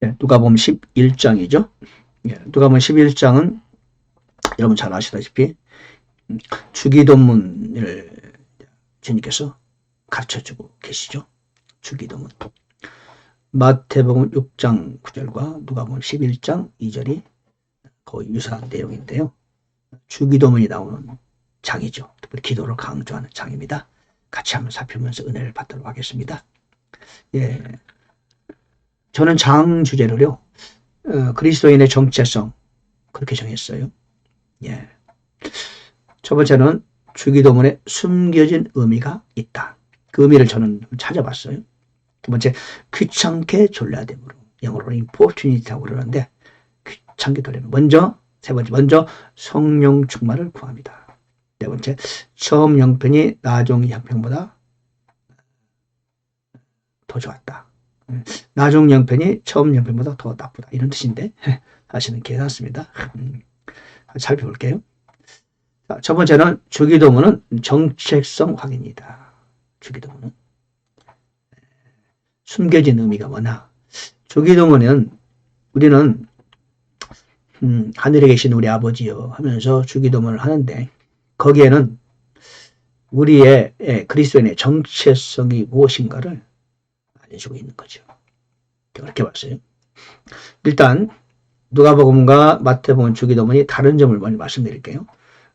누가복음 11장이죠. 누가복음 11장은 여러분 잘 아시다시피 주기도문을 주님께서 가르쳐주고 계시죠. 주기도문. 마태복음 6장 9절과 누가복음 11장 2절이 거의 유사한 내용인데요. 주기도문이 나오는 장이죠. 특별히 기도를 강조하는 장입니다. 같이 한번 살펴보면서 은혜를 받도록 하겠습니다. 저는 장 주제를요, 그리스도인의 정체성, 그렇게 정했어요. 첫 번째는 주기도문에 숨겨진 의미가 있다. 그 의미를 저는 찾아봤어요. 두 번째, 귀찮게 졸라됨으로, 영어로 importunity라고 그러는데, 귀찮게 졸라됨. 세 번째, 먼저 성령 충만을 구합니다. 네 번째, 처음 형편이 나중 형편보다 더 좋았다. 나중 형편이 처음 형편보다 더 나쁘다. 이런 뜻인데, 사실은 괜찮습니다. 살펴볼게요. 첫 번째는 주기도문은 정체성 확인이다. 주기도문은 숨겨진 의미가 뭐냐. 주기도문은 우리는 하늘에 계신 우리 아버지요 하면서 주기도문을 하는데, 거기에는 우리의 그리스도인의 정체성이 무엇인가를 알려주고 있는 거죠. 그렇게 봤어요. 일단 누가복음과 마태복음 주기도문이 다른 점을 먼저 말씀드릴게요.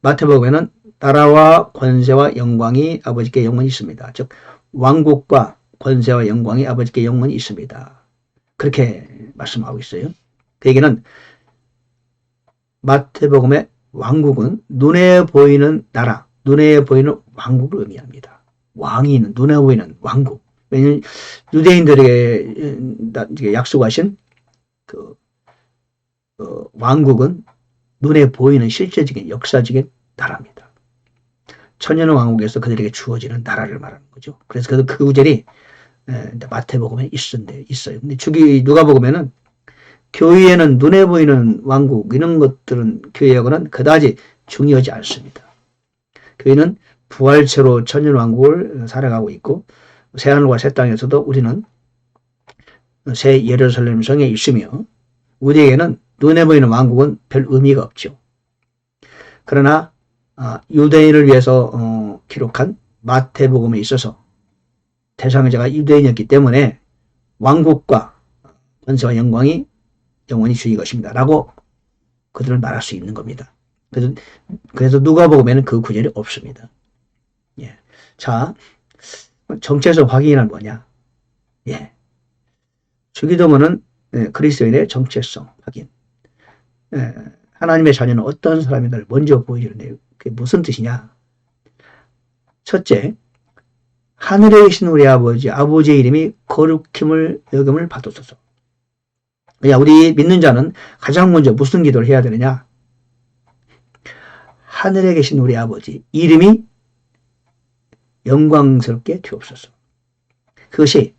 마태복음에는 나라와 권세와 영광이 아버지께 영원히 있습니다. 즉 왕국과 권세와 영광이 아버지께 영원히 있습니다. 그렇게 말씀하고 있어요. 그 얘기는 마태복음의 왕국은 눈에 보이는 나라, 눈에 보이는 왕국을 의미합니다. 왕이 있는, 눈에 보이는 왕국. 왜냐하면 유대인들에게 약속하신 그 왕국은 눈에 보이는 실제적인 역사적인 나라입니다. 천년 왕국에서 그들에게 주어지는 나라를 말하는 거죠. 그래서 그 구절이 마태복음에 있어요. 근데 누가복음에는 교회에는 눈에 보이는 왕국 이런 것들은 교회하고는 그다지 중요하지 않습니다. 교회는 부활체로 천년 왕국을 살아가고 있고 새하늘과 새 땅에서도 우리는 새 예루살렘 성에 있으며 우리에게는 눈에 보이는 왕국은 별 의미가 없죠. 그러나 유대인을 위해서 기록한 마태복음에 있어서 대상자가 유대인이었기 때문에 왕국과 권세와 영광이 영원히 주의 것입니다. 라고 그들은 말할 수 있는 겁니다. 그래서 누가복음에는 그 구절이 없습니다. 자, 정체성 확인이란 뭐냐? 주기도문은 그리스도인의 정체성 확인. 하나님의 자녀는 어떤 사람인가를 먼저 보여주는데 그게 무슨 뜻이냐? 첫째, 하늘에 계신 우리 아버지의 이름이 거룩힘을 여김을 받으소서. 우리 믿는 자는 가장 먼저 무슨 기도를 해야 되느냐? 하늘에 계신 우리 아버지 이름이 영광스럽게 되옵소서. 그것이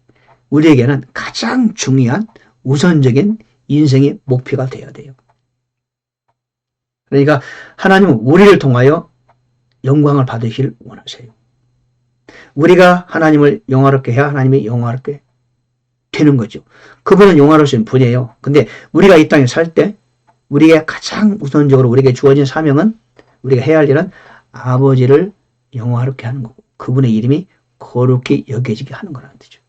우리에게는 가장 중요한 우선적인 인생의 목표가 되어야 돼요. 그러니까 하나님은 우리를 통하여 영광을 받으실 원하세요. 우리가 하나님을 영화롭게 해야 하나님이 영화롭게 되는 거죠. 그분은 영화로우신 분이에요. 근데 우리가 이 땅에 살 때 우리에게 가장 우선적으로 우리에게 주어진 사명은 우리가 해야 할 일은 아버지를 영화롭게 하는 거고 그분의 이름이 거룩히 여겨지게 하는 거라는 뜻이죠.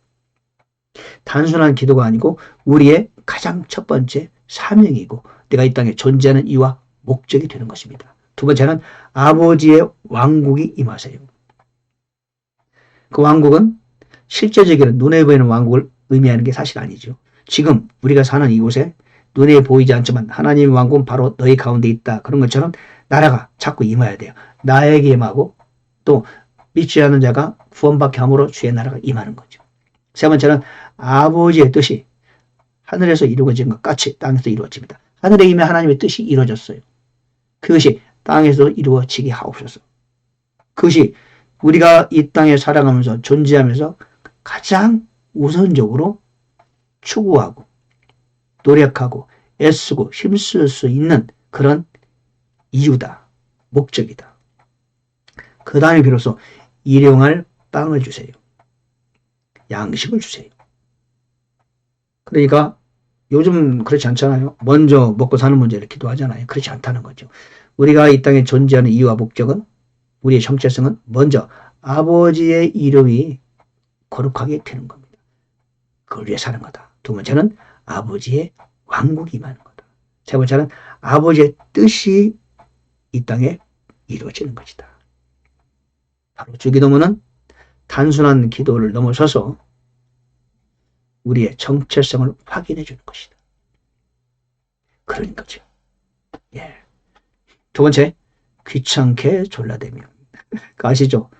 단순한 기도가 아니고 우리의 가장 첫 번째 사명이고 내가 이 땅에 존재하는 이유와 목적이 되는 것입니다. 두 번째는 아버지의 왕국이 임하세요. 그 왕국은 실제적으로 눈에 보이는 왕국을 의미하는 게 사실 아니죠. 지금 우리가 사는 이곳에 눈에 보이지 않지만 하나님의 왕국은 바로 너희 가운데 있다. 그런 것처럼 나라가 자꾸 임해야 돼요. 나에게 임하고 또 믿지 않는 자가 구원받게 함으로 주의 나라가 임하는 거죠. 세 번째는 아버지의 뜻이 하늘에서 이루어진 것 같이 땅에서 이루어집니다. 하늘에 임해 하나님의 뜻이 이루어졌어요. 그것이 땅에서 이루어지게 하옵소서. 그것이 우리가 이 땅에 살아가면서 존재하면서 가장 우선적으로 추구하고 노력하고 애쓰고 힘쓸 수 있는 그런 이유다. 목적이다. 그 다음에 비로소 일용할 빵을 주세요. 양식을 주세요. 그러니까 요즘 그렇지 않잖아요. 먼저 먹고 사는 문제를 기도하잖아요. 그렇지 않다는 거죠. 우리가 이 땅에 존재하는 이유와 목적은, 우리의 정체성은 먼저 아버지의 이름이 거룩하게 되는 겁니다. 그걸 위해 사는 거다. 두 번째는 아버지의 왕국이 임하는 거다. 세 번째는 아버지의 뜻이 이 땅에 이루어지는 것이다. 바로 주기도문은 단순한 기도를 넘어서서 우리의 정체성을 확인해 주는 것이다. 그런 거죠. 예. 두 번째, 귀찮게 졸라대며. 아시죠?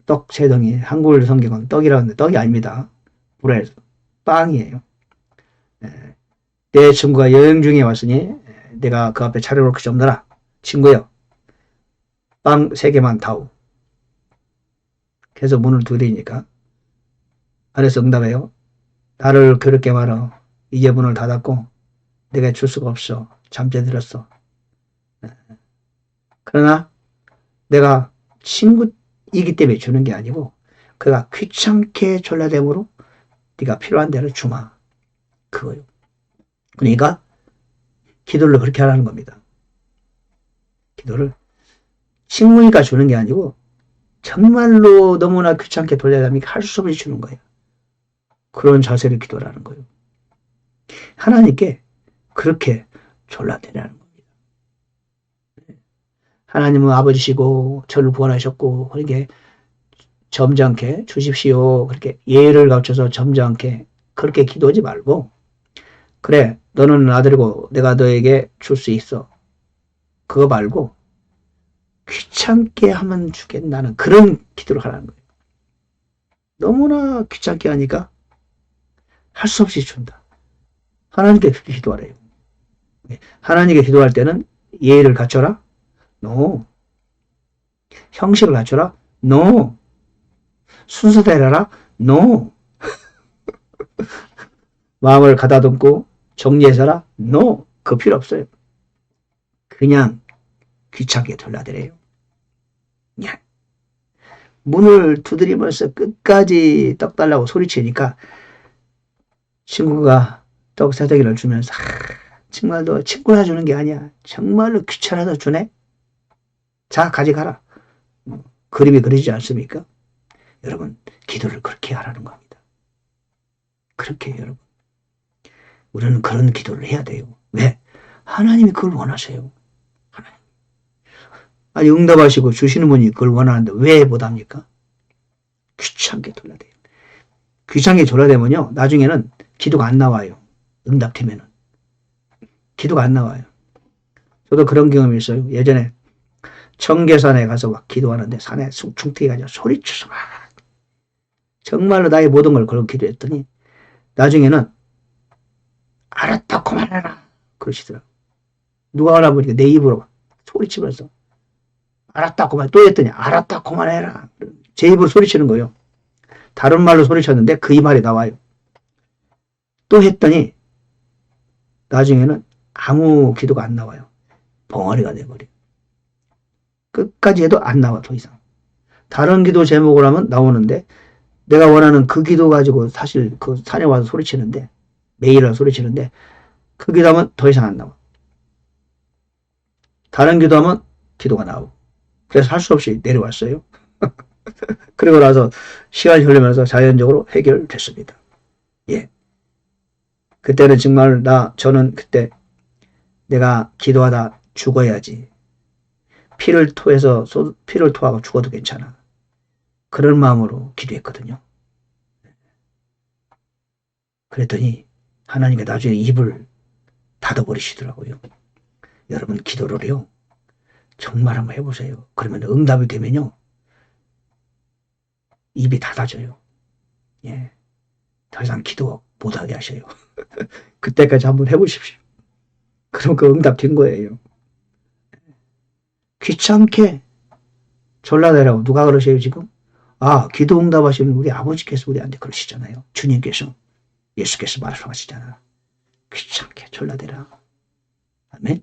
떡 세 덩이. 한글 성경은 떡이라는데 떡이 아닙니다. 불에 빵이에요. 예. 내 친구가 여행 중에 왔으니 내가 그 앞에 차려놓을 것이 없느라 친구여, 빵 3개만 다오. 그래서 문을 두드리니까 안에서 응답해요. 나를 그렇게 말어. 이제 문을 닫았고 내가 줄 수가 없어. 잠재 들었어. 그러나 내가 친구이기 때문에 주는 게 아니고 그가 귀찮게 졸라대므로 네가 필요한 대로 주마. 그거요. 그러니까 기도를 그렇게 하라는 겁니다. 기도를 친구니까 주는 게 아니고 정말로 너무나 귀찮게 돌려다니까 할 수 없이 주는 거예요. 그런 자세를 기도라는 거예요. 하나님께 그렇게 졸라대라는 겁니다. 하나님은 아버지시고 저를 구원하셨고 그렇게 점잖게 주십시오. 그렇게 예를 갖춰서 점잖게 그렇게 기도하지 말고, 그래 너는 아들이고 내가 너에게 줄 수 있어. 그거 말고 귀찮게 하면 주겠나는 그런 기도를 하라는 거예요. 너무나 귀찮게 하니까 할 수 없이 준다. 하나님께 그렇게 기도하래요. 하나님께 기도할 때는 예의를 갖춰라? No. 형식을 갖춰라? No. 순서대로 해라? No. 마음을 가다듬고 정리해서라? No. 그 필요 없어요. 그냥 귀찮게 돌려드려요. 문을 두드리면서 끝까지 떡 달라고 소리치니까 친구가 떡 3덩이를 주면서 정말 너 친구라 주는 게 아니야. 정말로 귀찮아서 주네. 자 가져가라. 그림이 그리지 않습니까? 여러분 기도를 그렇게 하라는 겁니다. 그렇게 여러분 우리는 그런 기도를 해야 돼요. 왜? 하나님이 그걸 원하세요. 하나님. 아니 응답하시고 주시는 분이 그걸 원하는데 왜 못합니까? 귀찮게 돌려대요. 귀찮게 졸라대면요 나중에는 기도가 안 나와요. 응답되면은 기도가 안 나와요. 저도 그런 경험이 있어요. 예전에 청계산에 가서 막 기도하는데 산에 중턱에 가서 소리쳐서 막 정말로 나의 모든 걸 걸고 기도했더니 나중에는 알았다 그만해라 그러시더라고요. 누가 알아보니까 내 입으로 소리치면서 알았다 그만, 또 했더니 알았다 그만해라 제 입으로 소리치는 거예요. 다른 말로 소리쳤는데 그 이 말이 나와요. 또 했더니 나중에는 아무 기도가 안 나와요. 벙어리가 돼버려요. 끝까지 해도 안 나와 더 이상. 다른 기도 제목을 하면 나오는데 내가 원하는 그 기도 가지고 사실 그 산에 와서 소리치는데 매일 와서 소리치는데 그 기도하면 더 이상 안 나와. 다른 기도하면 기도가 나오고. 그래서 할 수 없이 내려왔어요. 그리고 나서 시간이 흐르면서 자연적으로 해결됐습니다. 예. 그때는 정말 저는 그때 내가 기도하다 죽어야지. 피를 토하고 죽어도 괜찮아. 그런 마음으로 기도했거든요. 그랬더니 하나님이 나중에 입을 닫아버리시더라고요. 여러분 기도를요. 정말 한번 해보세요. 그러면 응답이 되면요. 입이 닫아져요. 예. 더 이상 기도 못하게 하셔요. 그때까지 한번 해보십시오. 그럼 그 응답 된 거예요. 귀찮게 졸라대라고 누가 그러세요 지금? 기도 응답하시는 우리 아버지께서 우리한테 그러시잖아요. 주님께서 예수께서 말씀하시잖아. 귀찮게 졸라대라. 아멘.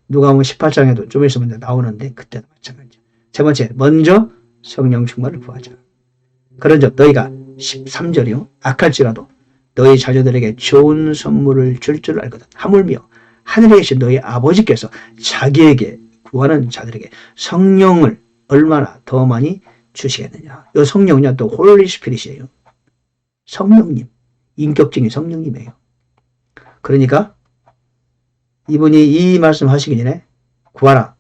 누가복음 18장에도 좀 있으면 나오는데 그때도 마찬가지죠. 세 번째, 먼저 성령 충만을 구하자. 그런즉 너희가 13절이요. 악할지라도 너희 자녀들에게 좋은 선물을 줄 줄 알거든. 하물며 하늘에 계신 너희 아버지께서 자기에게 구하는 자들에게 성령을 얼마나 더 많이 주시겠느냐. 이 성령은요, 또 홀리 스피릿이에요. 성령님, 인격적인 성령님이에요. 그러니까 이분이 이 말씀 하시기 전에 구하라,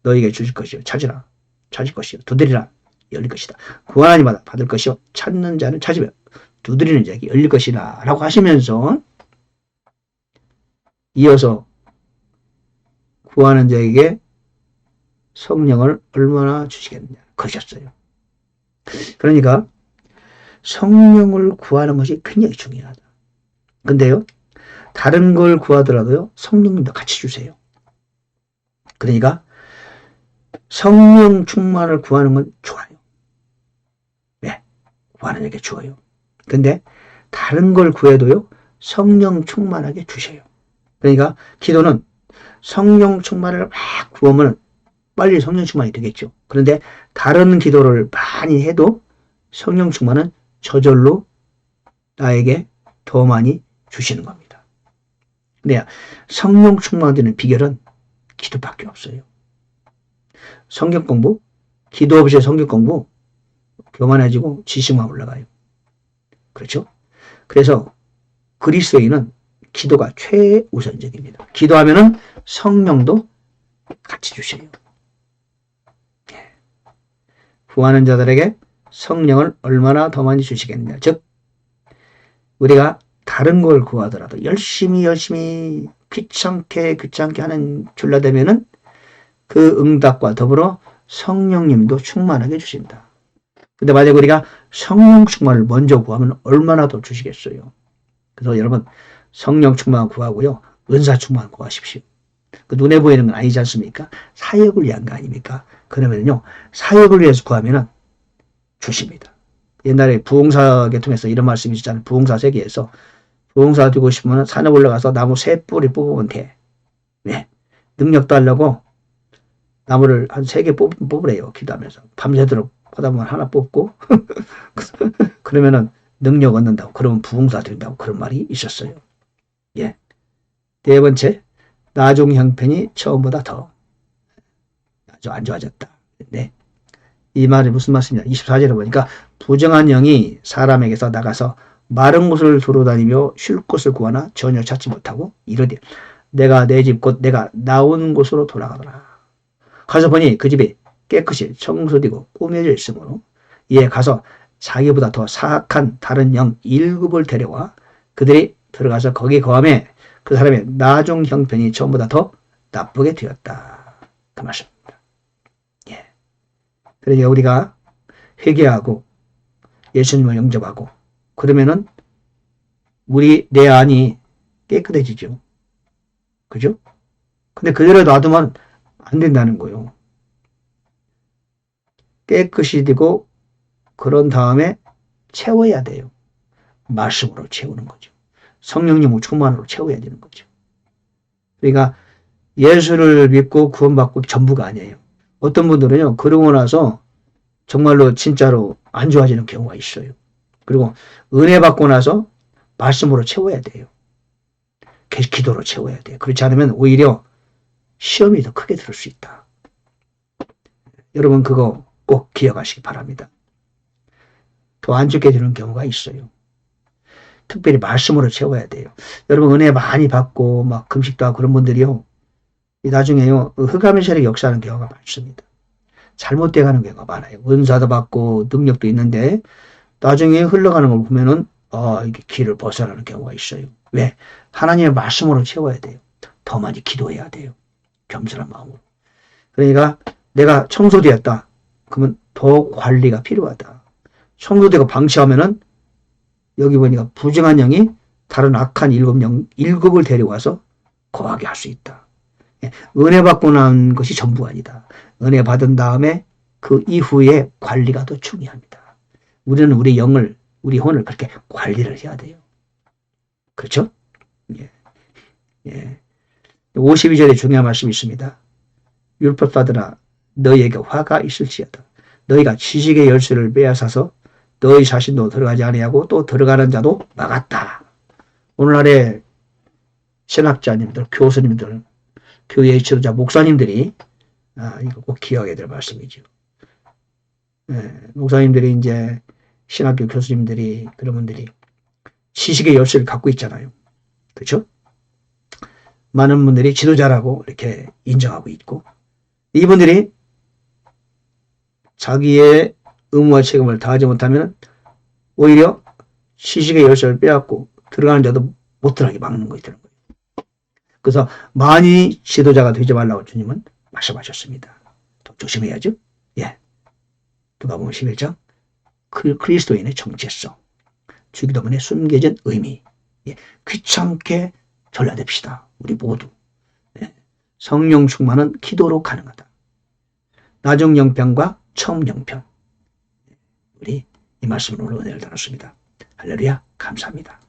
너에게 주실 것이요. 찾으라, 찾을 것이요. 두드리라, 열릴 것이다. 구하는 이마다 받을 것이요. 찾는 자는 찾으며 두드리는 자에게 열릴 것이다 라고 하시면서 이어서 구하는 자에게 성령을 얼마나 주시겠느냐 그러셨어요. 그러니까 성령을 구하는 것이 굉장히 중요하다. 근데요, 다른 걸 구하더라도요, 성령님도 같이 주세요. 그러니까 성령 충만을 구하는 건 좋아요. 왜? 구하는 자에게 주어요. 근데 다른 걸 구해도요, 성령 충만하게 주셔요. 그러니까 기도는 성령 충만을 막 구하면 빨리 성령 충만이 되겠죠. 그런데 다른 기도를 많이 해도 성령 충만은 저절로 나에게 더 많이 주시는 겁니다. 근데 성령 충만되는 비결은 기도밖에 없어요. 성경 공부, 기도 없이 성경 공부, 교만해지고 지식만 올라가요. 그렇죠? 그래서 그리스도인은 기도가 최우선적입니다. 기도하면은 성령도 같이 주셔요. 구하는 자들에게 성령을 얼마나 더 많이 주시겠느냐. 즉 우리가 다른 걸 구하더라도 열심히 귀찮게 하는 줄라 되면은 그 응답과 더불어 성령님도 충만하게 주신다. 근데 만약 우리가 성령 충만을 먼저 구하면 얼마나 더 주시겠어요. 그래서 여러분 성령 충만 구하고요, 은사 충만 구하십시오. 그 눈에 보이는 건 아니지 않습니까? 사역을 위한 거 아닙니까? 그러면요, 사역을 위해서 구하면은 주십니다. 옛날에 부흥사 계통에서 이런 말씀이 있었잖아요. 부흥사 세계에서 부흥사 되고 싶으면 산에 올라가서 나무 3뿌리 뽑으면 돼. 왜? 능력 달라고 나무를 한 3개 뽑으래요. 기도하면서. 밤새도록 하다 보면 하나 뽑고 그러면은 능력 얻는다고, 그러면 부흥사 된다고 그런 말이 있었어요. 예. 네 번째, 나중 형편이 처음보다 더 아주 안 좋아졌다. 네. 이 말이 무슨 말씀이냐. 24절에 보니까 부정한 영이 사람에게서 나가서 마른 곳을 돌아다니며 쉴 곳을 구하나 전혀 찾지 못하고 이르되 내가 내 집 곧 내가 나온 곳으로 돌아가더라. 가서 보니 그 집이 깨끗이 청소되고 꾸며져 있으므로 이에 가서 자기보다 더 사악한 다른 영 7을 데려와 그들이 들어가서 거기 거하매 그 사람의 나중 형편이 처음보다 더 나쁘게 되었다. 그 말씀입니다. 예. 그러니까 우리가 회개하고 예수님을 영접하고 그러면은 내 안이 깨끗해지죠. 그죠? 근데 그대로 놔두면 안 된다는 거예요. 깨끗이 되고 그런 다음에 채워야 돼요. 말씀으로 채우는 거죠. 성령님을 충만으로 채워야 되는 거죠. 그러니까 예수를 믿고 구원받고 전부가 아니에요. 어떤 분들은요, 그러고 나서 정말로 진짜로 안 좋아지는 경우가 있어요. 그리고 은혜 받고 나서 말씀으로 채워야 돼요. 기도로 채워야 돼요. 그렇지 않으면 오히려 시험이 더 크게 들을 수 있다. 여러분 그거 꼭 기억하시기 바랍니다. 더 안 좋게 되는 경우가 있어요. 특별히 말씀으로 채워야 돼요. 여러분 은혜 많이 받고 막 금식도 하고 그런 분들이요, 나중에요 흑암의 세력이 역사하는 경우가 많습니다. 잘못돼 가는 경우가 많아요. 은사도 받고 능력도 있는데 나중에 흘러가는 걸 보면은 이게 길을 벗어나는 경우가 있어요. 왜? 하나님의 말씀으로 채워야 돼요. 더 많이 기도해야 돼요. 겸손한 마음으로. 그러니까 내가 청소되었다. 그러면 더 관리가 필요하다. 청소되고 방치하면은 여기 보니까 부정한 영이 다른 악한 7을 데려와서 거하게 할 수 있다. 은혜 받고 난 것이 전부가 아니다. 은혜 받은 다음에 그 이후에 관리가 더 중요합니다. 우리는 우리 영을, 우리 혼을 그렇게 관리를 해야 돼요. 그렇죠? 예. 예. 52절에 중요한 말씀이 있습니다. 율법받으나 너희에게 화가 있을지어다. 너희가 지식의 열쇠를 빼앗아서 너희 자신도 들어가지 아니하고 또 들어가는 자도 막았다. 오늘날의 신학자님들, 교수님들, 교회의 지도자, 목사님들이 이거 꼭 기억해야 될 말씀이죠. 목사님들이 이제 신학교 교수님들이 그런 분들이 지식의 열쇠를 갖고 있잖아요. 그렇죠? 많은 분들이 지도자라고 이렇게 인정하고 있고 이분들이 자기의 의무와 책임을 다하지 못하면 오히려 지식의 열쇠를 빼앗고 들어가는 자도 못 들어가게 막는 것이 되는 거예요. 그래서 많이 지도자가 되지 말라고 주님은 말씀하셨습니다. 더 조심해야죠. 예. 누가복음 11장 그리스도인의 정체성, 주기도문에 숨겨진 의미, 예. 귀찮게 전라냅시다. 우리 모두. 예. 성령 충만은 기도로 가능하다. 나중 영편과 처음 영편. 우리 이 말씀으로 은혜를 나눴습니다. 할렐루야, 감사합니다.